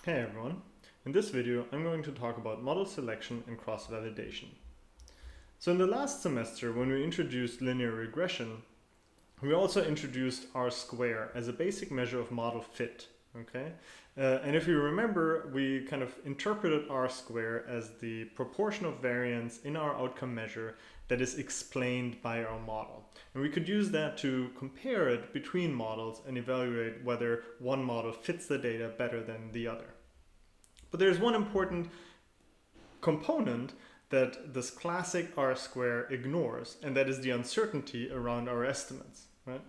Hey everyone, in this video I'm going to talk about model selection and cross-validation. So in the last semester when we introduced linear regression, we also introduced R-square as a basic measure of model fit. Okay, and if you remember, we kind of interpreted R-square as the proportion of variance in our outcome measure that is explained by our model. And we could use that to compare it between models and evaluate whether one model fits the data better than the other. But there's one important component that this classic R-square ignores, and that is the uncertainty around our estimates, right?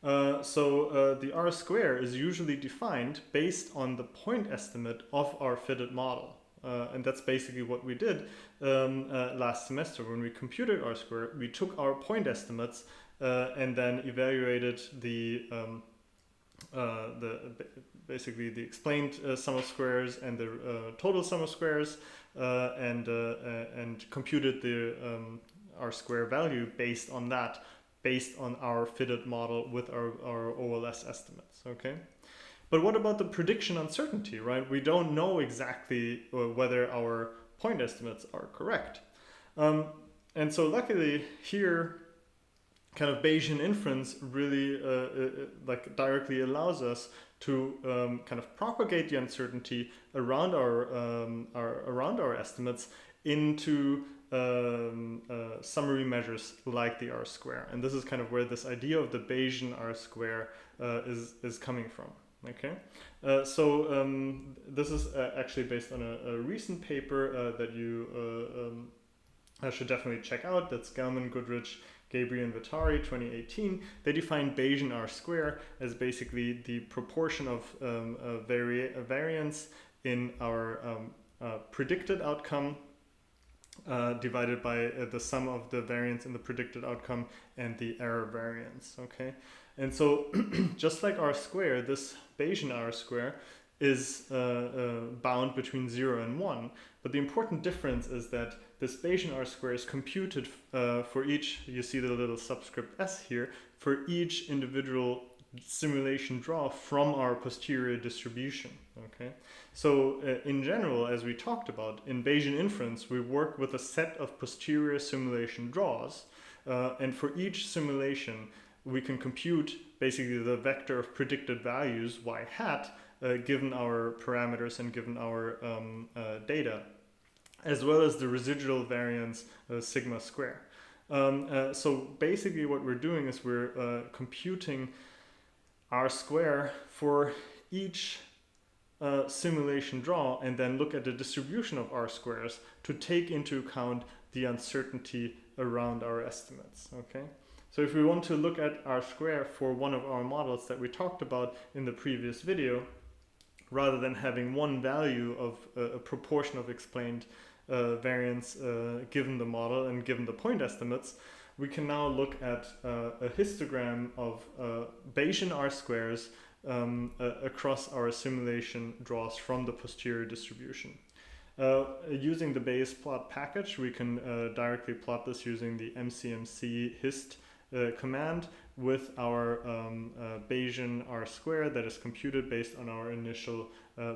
The R-square is usually defined based on the point estimate of our fitted model. And that's basically what we did last semester. When we computed R-square, we took our point estimates and then evaluated basically the explained sum of squares and the total sum of squares and computed the R-square value based on that, based on our fitted model with our OLS estimates, okay? But what about the prediction uncertainty, right? We don't know exactly whether our point estimates are correct. And so luckily here, kind of Bayesian inference really directly allows us to kind of propagate the uncertainty around our estimates into summary measures like the R-square. And this is kind of where this idea of the Bayesian R-square is coming from. Okay, this is actually based on a recent paper that you should definitely check out. That's Gelman, Goodrich, Gabriel, and Vittori, 2018. They define Bayesian R-square as basically the proportion of variance in our predicted outcome divided by the sum of the variance in the predicted outcome and the error variance, okay? And so just like R-square, this Bayesian R-square is bound between 0 and 1. But the important difference is that this Bayesian R-square is computed for each, you see the little subscript s here, for each individual simulation draw from our posterior distribution, okay? So in general, as we talked about, in Bayesian inference, we work with a set of posterior simulation draws, and for each simulation, we can compute basically the vector of predicted values, y hat, given our parameters and given our data, as well as the residual variance sigma square. So basically what we're doing is we're computing R-square for each simulation draw and then look at the distribution of R-squares to take into account the uncertainty around our estimates, okay? So if we want to look at R-square for one of our models that we talked about in the previous video, rather than having one value of a proportion of explained variance given the model and given the point estimates, we can now look at a histogram of Bayesian R-squares across our simulation draws from the posterior distribution. Using the Bayes plot package, we can directly plot this using the MCMC hist command with our Bayesian R-square that is computed based on our initial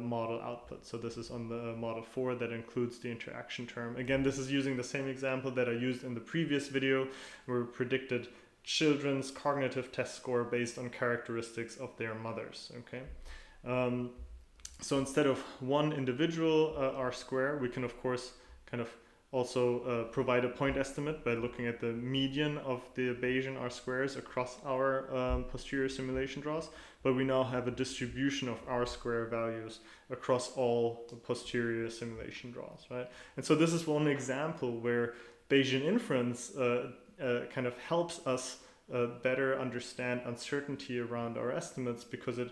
model output. So this is on the model 4 that includes the interaction term. Again, this is using the same example that I used in the previous video where we predicted children's cognitive test score based on characteristics of their mothers, okay? So instead of one individual R-square, we can of course kind of also provide a point estimate by looking at the median of the Bayesian R-squares across our posterior simulation draws, but we now have a distribution of R-square values across all the posterior simulation draws, right? And so this is one example where Bayesian inference kind of helps us better understand uncertainty around our estimates because it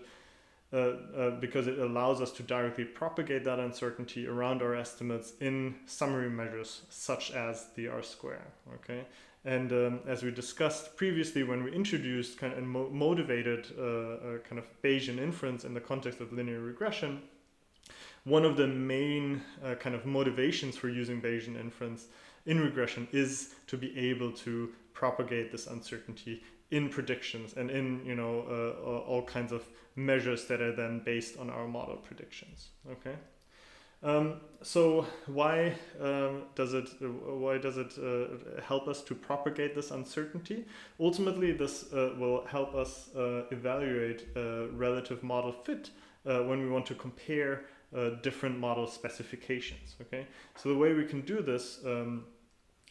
allows us to directly propagate that uncertainty around our estimates in summary measures such as the R-square, okay? And as we discussed previously when we introduced kind of motivated kind of Bayesian inference in the context of linear regression, one of the main kind of motivations for using Bayesian inference in regression is to be able to propagate this uncertainty in predictions and in all kinds of measures that are then based on our model predictions. Okay. So why does it help us to propagate this uncertainty? Ultimately, this will help us evaluate relative model fit when we want to compare different model specifications. Okay, so the way we can do this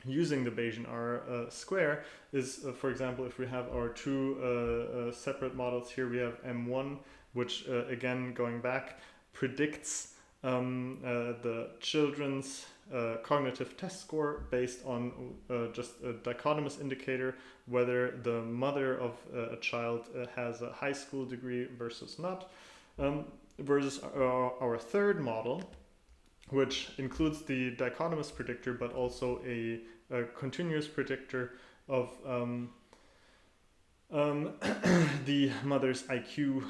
using the Bayesian R square is, for example, if we have our two separate models here, we have M1, which again, going back, predicts the children's cognitive test score based on just a dichotomous indicator, whether the mother of a child has a high school degree versus not, versus our third model, which includes the dichotomous predictor, but also a continuous predictor of the mother's IQ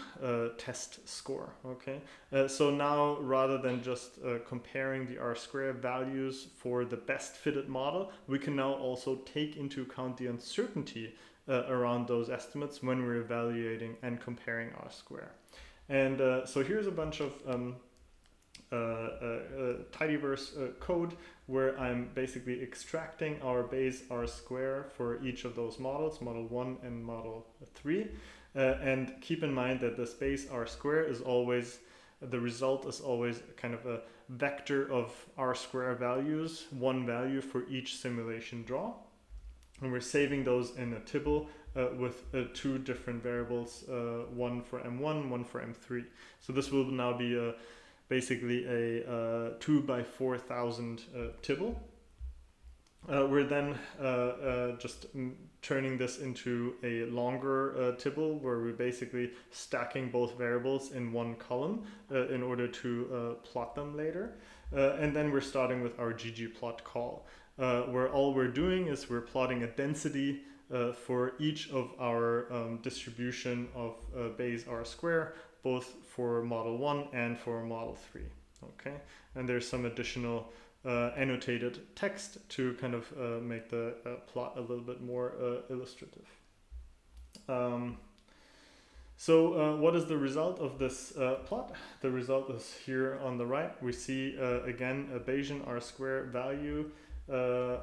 test score. Okay, so now rather than just comparing the R-square values for the best fitted model, we can now also take into account the uncertainty around those estimates when we're evaluating and comparing R-square. And so here's a bunch of tidyverse code where I'm basically extracting our Bayes R square for each of those models, model 1 and model 3. And keep in mind that this Bayes R square is always, the result is always kind of a vector of R square values, one value for each simulation draw. And we're saving those in a tibble with two different variables, one for M1, one for M3. So this will now be basically a 2 by 4,000 tibble. We're then just turning this into a longer tibble where we're basically stacking both variables in one column in order to plot them later. And then we're starting with our ggplot call, where all we're doing is we're plotting a density for each of our distribution of Bayes R square, both for model 1 and for model 3. Okay, and there's some additional annotated text to kind of make the plot a little bit more illustrative. So what is the result of this plot? The result is here on the right. We see again a Bayesian R square value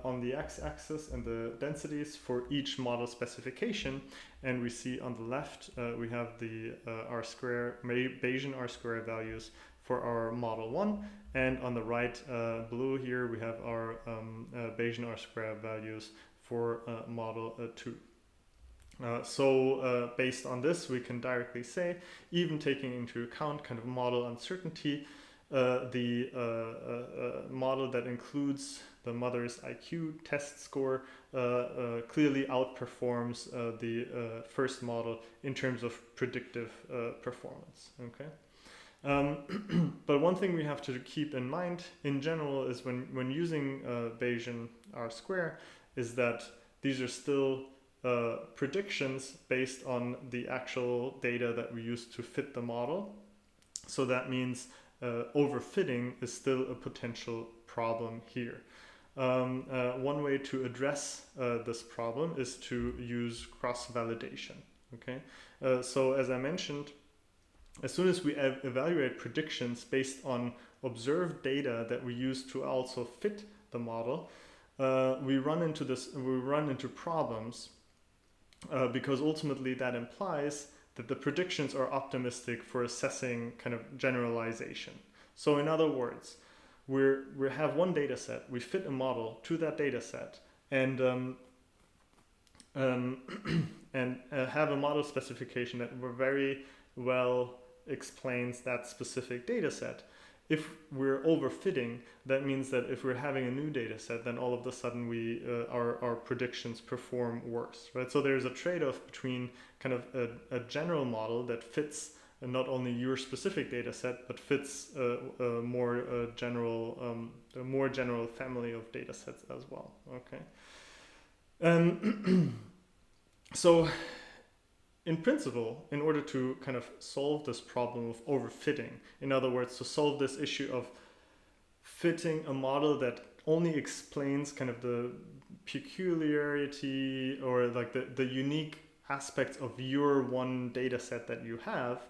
on the x-axis and the densities for each model specification, and we see on the left we have the R square Bayesian R square values for our model 1, and on the right below here we have our Bayesian R square values for model 2. So based on this, we can directly say, even taking into account kind of model uncertainty, the model that includes the mother's IQ test score clearly outperforms the first model in terms of predictive performance. Okay. But one thing we have to keep in mind in general is when using Bayesian R square is that these are still predictions based on the actual data that we use to fit the model. So that means overfitting is still a potential problem here. One way to address this problem is to use cross-validation. Okay, so as I mentioned, as soon as we evaluate predictions based on observed data that we use to also fit the model, we run into problems because ultimately that implies that the predictions are optimistic for assessing kind of generalization. So in other words, we have one data set, we fit a model to that data set, and have a model specification that very well explains that specific data set. If we're overfitting, that means that if we're having a new data set, then all of a sudden our predictions perform worse, right? So there's a trade-off between kind of a general model that fits not only your specific data set, but fits a more general family of data sets as well. Okay. So in principle, in order to kind of solve this problem of overfitting, in other words, to solve this issue of fitting a model that only explains kind of the peculiarity or like the unique aspects of your one data set that you have,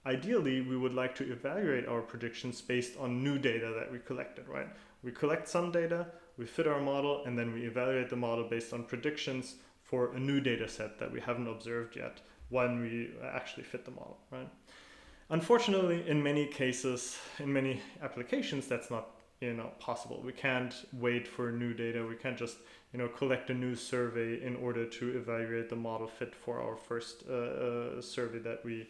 ideally we would like to evaluate our predictions based on new data that we collected, right? We collect some data, we fit our model, and then we evaluate the model based on predictions for a new data set that we haven't observed yet when we actually fit the model, right? Unfortunately, in many cases, in many applications, that's not possible. We can't wait for new data. We can't just collect a new survey in order to evaluate the model fit for our first survey that we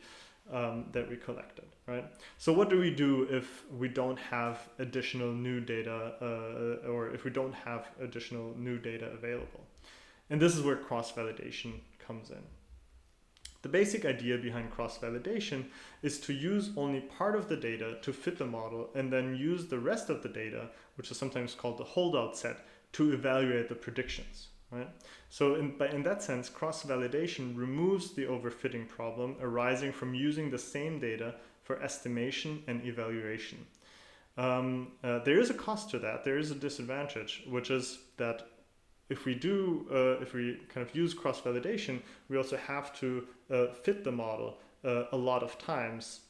collected, right? So what do we do if we don't have additional new data or if we don't have additional new data available? And this is where cross-validation comes in. The basic idea behind cross-validation is to use only part of the data to fit the model and then use the rest of the data, which is sometimes called the holdout set, to evaluate the predictions, right? So in that sense, cross-validation removes the overfitting problem arising from using the same data for estimation and evaluation. There is a cost to that. There is a disadvantage, which is that if we kind of use cross-validation, we also have to fit the model a lot of times,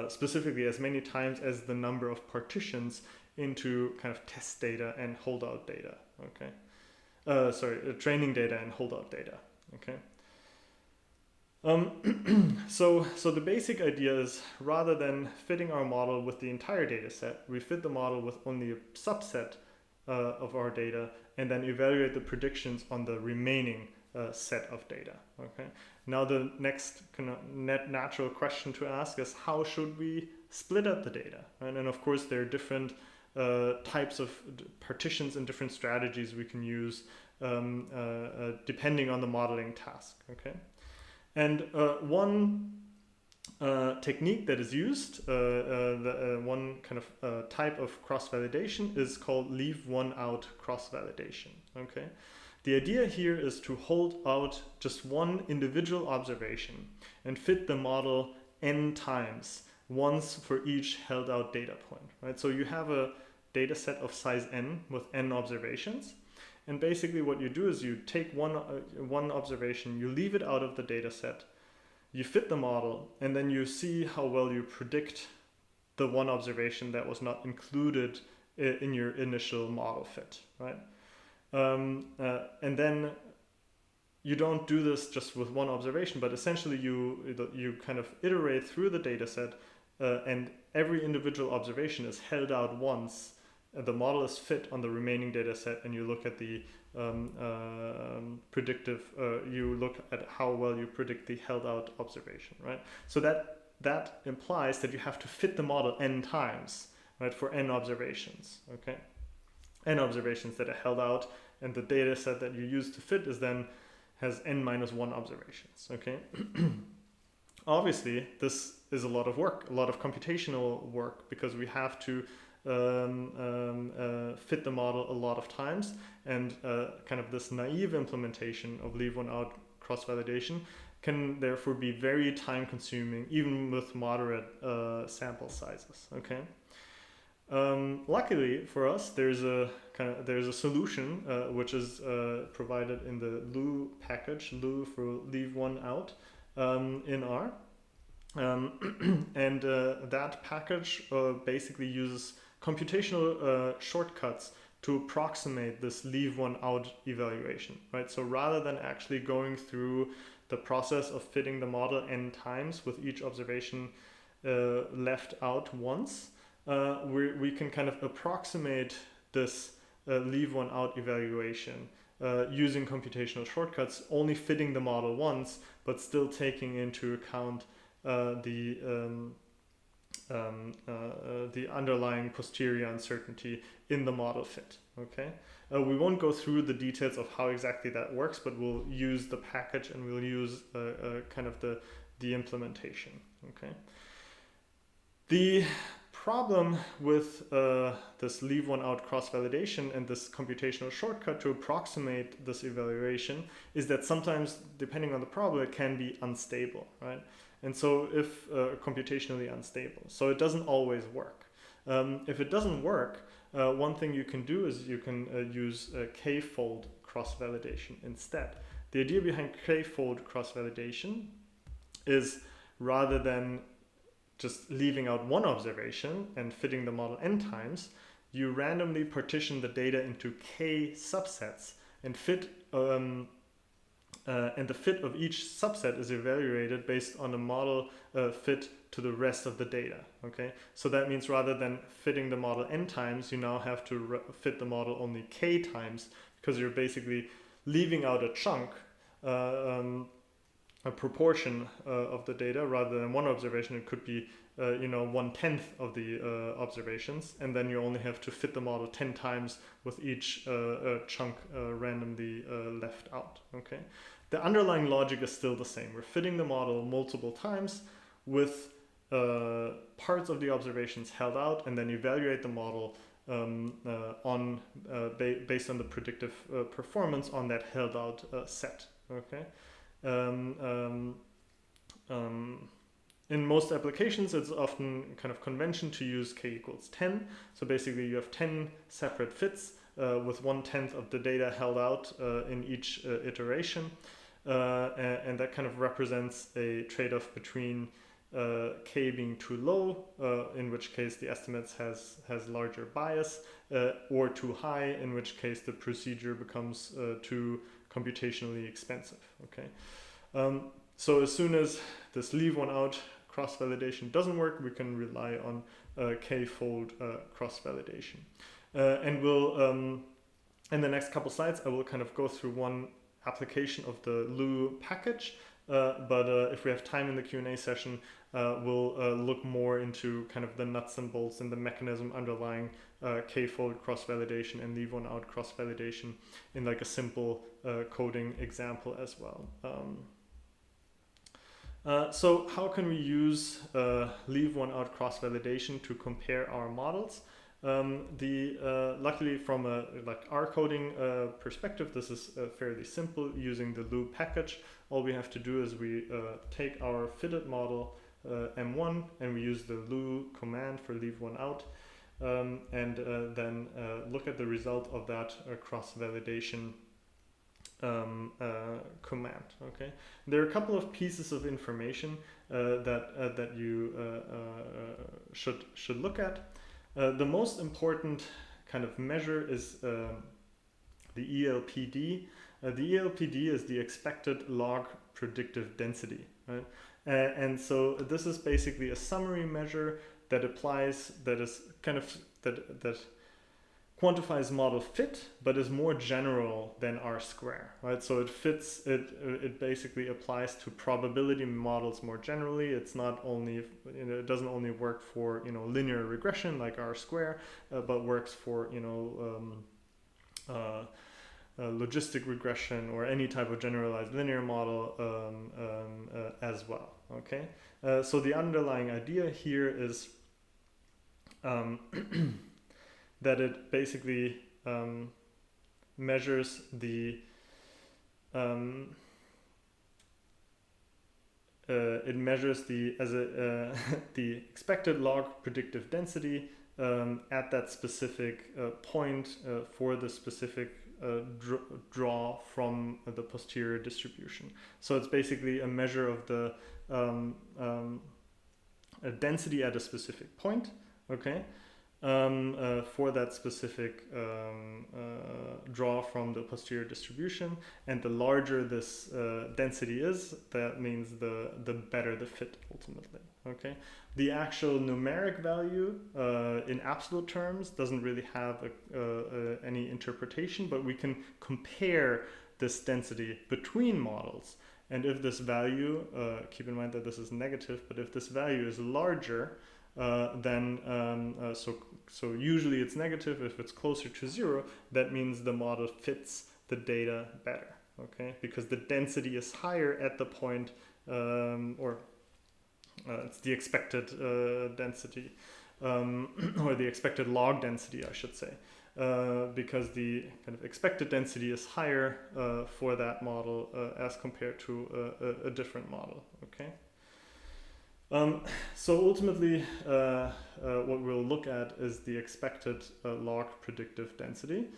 specifically as many times as the number of partitions into kind of test data and holdout data, okay? Training data and holdout data, okay? So the basic idea is, rather than fitting our model with the entire data set, we fit the model with only a subset of our data and then evaluate the predictions on the remaining set of data, okay? Now the next kind of natural question to ask is, how should we split up the data, right? And of course there are different types of partitions and different strategies we can use depending on the modeling task, okay? And one technique that is used, one kind of type of cross-validation is called leave one out cross-validation, okay? The idea here is to hold out just one individual observation and fit the model n times, once for each held out data point, right? So you have a data set of size n with n observations, and basically what you do is you take one observation, you leave it out of the data set, you fit the model, and then you see how well you predict the one observation that was not included in your initial model fit, right? And then you don't do this just with one observation, but essentially you kind of iterate through the data set, and every individual observation is held out once. The model is fit on the remaining data set, and you look at the you look at how well you predict the held out observation, right? So that implies that you have to fit the model n times, right, for n observations, okay? N observations that are held out, and the data set that you use to fit has n minus 1 observations, okay? Obviously, this is a lot of work, a lot of computational work, because we have to fit the model a lot of times, and kind of this naive implementation of leave one out cross-validation can therefore be very time consuming, even with moderate sample sizes, okay? Luckily for us, there's a solution which is provided in the Loo package, Loo for leave one out, in R. And that package basically uses computational shortcuts to approximate this leave one out evaluation, right? So rather than actually going through the process of fitting the model n times with each observation left out once, we can kind of approximate this leave one out evaluation using computational shortcuts, only fitting the model once, but still taking into account the underlying posterior uncertainty in the model fit, okay? We won't go through the details of how exactly that works, but we'll use the package and we'll use kind of the implementation, okay? The problem with this leave one out cross-validation and this computational shortcut to approximate this evaluation is that sometimes, depending on the problem, it can be unstable, right? And so if computationally unstable, so it doesn't always work. If it doesn't work, one thing you can do is you can use k-fold cross-validation instead. The idea behind k-fold cross-validation is rather than just leaving out one observation and fitting the model n times, you randomly partition the data into k subsets and and the fit of each subset is evaluated based on the model fit to the rest of the data. Okay, so that means rather than fitting the model n times, you now have to fit the model only k times, because you're basically leaving out a chunk, a proportion of the data rather than one observation. It could be 1/10 of the observations, and then you only have to fit the model 10 times with each chunk randomly left out. Okay, the underlying logic is still the same. We're fitting the model multiple times with parts of the observations held out, and then evaluate the model based on the predictive performance on that held out set. Okay. In most applications, it's often kind of convention to use k equals 10. So basically you have 10 separate fits with 1/10 of the data held out in each iteration. And that kind of represents a trade-off between k being too low, in which case the estimates has larger bias, or too high, in which case the procedure becomes too computationally expensive. Okay, so as soon as this leave one out cross-validation doesn't work, we can rely on k-fold cross-validation. And we'll in the next couple slides I will kind of go through one application of the LU package, but if we have time in the Q&A session, we'll look more into kind of the nuts and bolts and the mechanism underlying k-fold cross-validation and leave one out cross-validation in like a simple coding example as well. So how can we use leave one out cross-validation to compare our models? Luckily from a R coding perspective, this is fairly simple using the LU package. All we have to do is we take our fitted model M1 and we use the LU command for leave one out, and then look at the result of that cross-validation command. Okay, there are a couple of pieces of information that you should look at. The most important kind of measure is the ELPD. The ELPD is the expected log predictive density, right? And so this is basically a summary measure that applies, that is kind of that quantifies model fit, but is more general than R square, right? So it fits, it basically applies to probability models more generally. It's not only, it doesn't only work for, linear regression like R square, but works for, logistic regression or any type of generalized linear model as well, okay? So the underlying idea here is that it basically measures the the expected log predictive density at that specific point for the specific draw from the posterior distribution. So it's basically a measure of the density at a specific point, okay, for that specific draw from the posterior distribution. And the larger this density is, that means the better the fit ultimately, okay. The actual numeric value in absolute terms doesn't really have any interpretation, but we can compare this density between models. And if this value, keep in mind that this is negative, but if this value is larger, then so usually it's negative. If it's closer to 0, that means the model fits the data better, okay? Because the density is higher at the point, it's the expected density, or the expected log density, I should say, because the kind of expected density is higher for that model as compared to a different model, okay? So ultimately, what we'll look at is the expected log predictive density.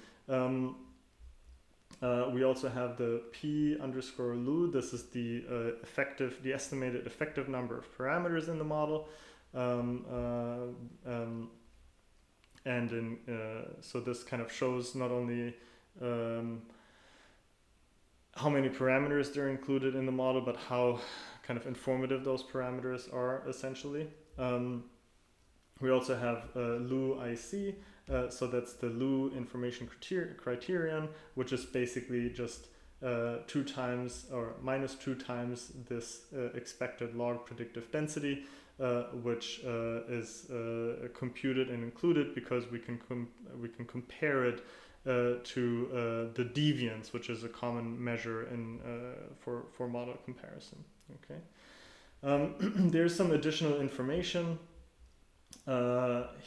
We also have the p_lu. This is the estimated effective number of parameters in the model. So this kind of shows not only how many parameters there are included in the model, but how kind of informative those parameters are essentially. We also have LU-IC, so that's the Lu information criterion, which is basically just 2 times or minus 2 times this expected log predictive density, which is computed and included because we can compare it to the deviance, which is a common measure for model comparison. Okay. There's some additional information.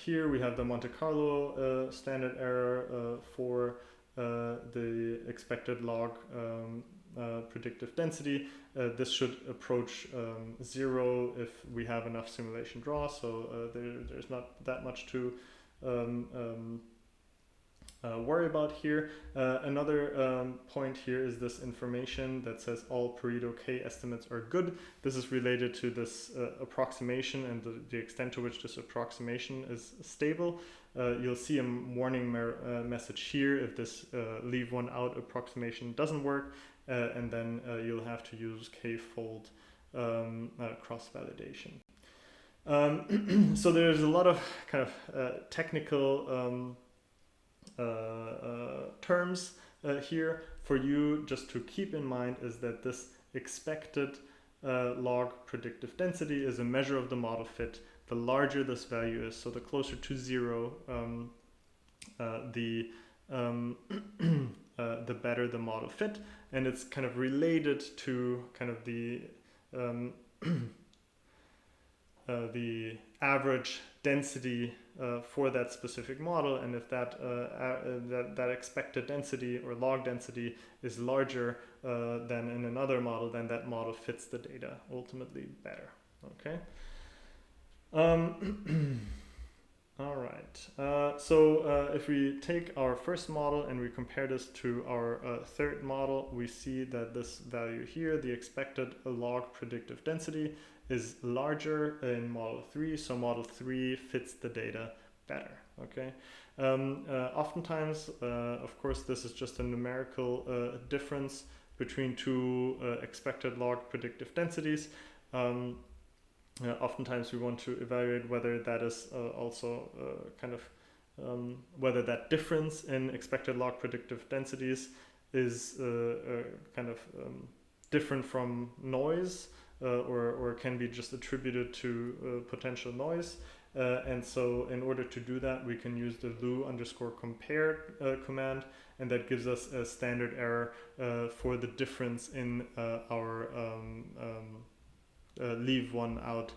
Here we have the Monte Carlo standard error for the expected log predictive density. This should approach 0 if we have enough simulation draw, so there's not that much to worry about here. Another point here is this information that says all Pareto K estimates are good. This is related to this approximation and the extent to which this approximation is stable. You'll see a warning message here if this leave one out approximation doesn't work, and then you'll have to use k-fold cross-validation. So there's a lot of kind of technical terms here for you just to keep in mind is that this expected log predictive density is a measure of the model fit. The larger this value is, so the closer to 0, the better the model fit, and it's kind of related to kind of the average density for that specific model, and if that expected density or log density is larger than in another model, then that model fits the data ultimately better. Okay. All right. So if we take our first model and we compare this to our third model, we see that this value here, the expected log predictive density, is larger in model 3, so model 3 fits the data better. Okay. Oftentimes, of course, this is just a numerical difference between 2 expected log predictive densities. Oftentimes we want to evaluate whether that is also whether that difference in expected log predictive densities is kind of different from noise, or can be just attributed to potential noise. And so in order to do that, we can use the lu_compare command, and that gives us a standard error for the difference in our leave one out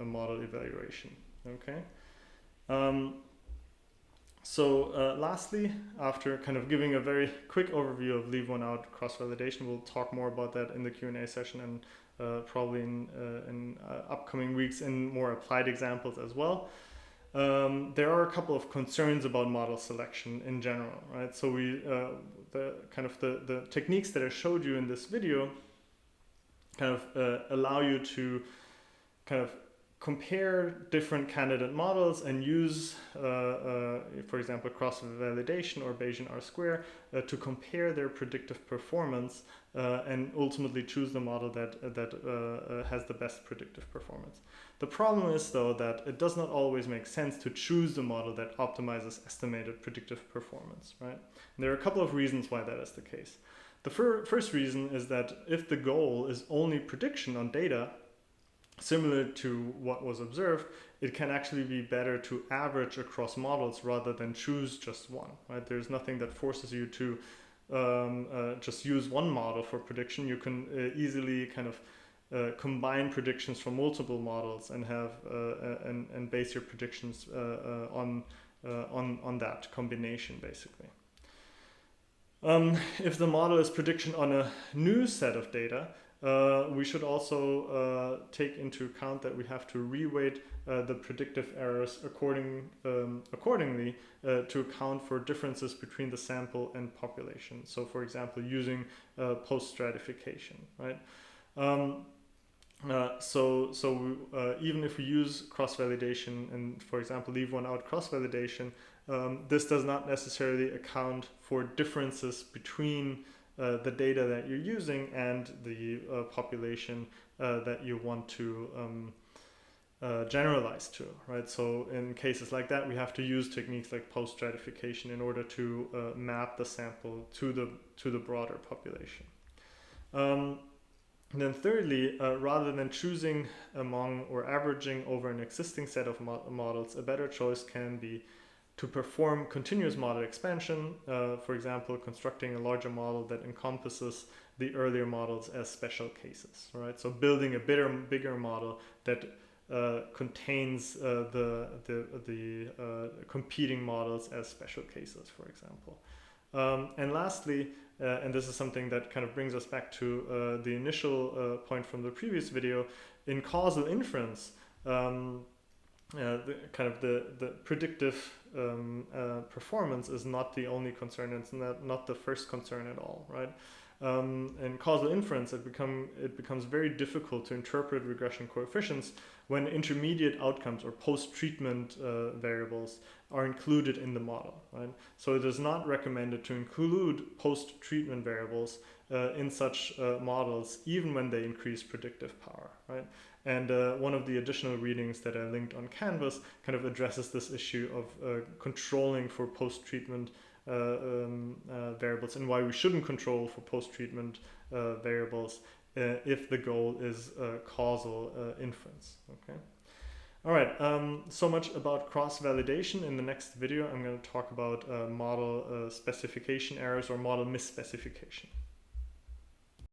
model evaluation. Okay. Lastly, after kind of giving a very quick overview of leave one out cross-validation, we'll talk more about that in the Q&A session, and probably in upcoming weeks in more applied examples as well. There are a couple of concerns about model selection in general, right? So the techniques that I showed you in this video kind of allow you to kind of compare different candidate models and use, for example, cross-validation or Bayesian R to compare their predictive performance and ultimately choose the model that has the best predictive performance. The problem is, though, that it does not always make sense to choose the model that optimizes estimated predictive performance, right? And there are a couple of reasons why that is the case. The first reason is that if the goal is only prediction on data, similar to what was observed, it can actually be better to average across models rather than choose just one, right? There's nothing that forces you to just use one model for prediction. You can easily kind of combine predictions from multiple models and have and base your predictions on that combination, basically. If the model is prediction on a new set of data, We should also take into account that we have to reweight the predictive errors accordingly to account for differences between the sample and population. So, for example, using post-stratification, right? Even if we use cross-validation and, for example, leave one out cross-validation, this does not necessarily account for differences between the data that you're using and the population that you want to generalize to, right? So in cases like that, we have to use techniques like post-stratification in order to map the sample to the broader population. And then thirdly, rather than choosing among or averaging over an existing set of models, a better choice can be to perform continuous model expansion, for example, constructing a larger model that encompasses the earlier models as special cases, right? So building a bigger model that contains the competing models as special cases, for example. And lastly, and this is something that kind of brings us back to the initial point from the previous video, in causal inference, the predictive performance is not the only concern. It's not the first concern at all, right? In causal inference, it becomes very difficult to interpret regression coefficients when intermediate outcomes or post-treatment variables are included in the model, right? So it is not recommended to include post-treatment variables in such models, even when they increase predictive power, right? And one of the additional readings that I linked on Canvas kind of addresses this issue of controlling for post-treatment variables and why we shouldn't control for post-treatment variables if the goal is causal inference. Okay. All right. So much about cross-validation. In the next video, I'm going to talk about model specification errors or model misspecification.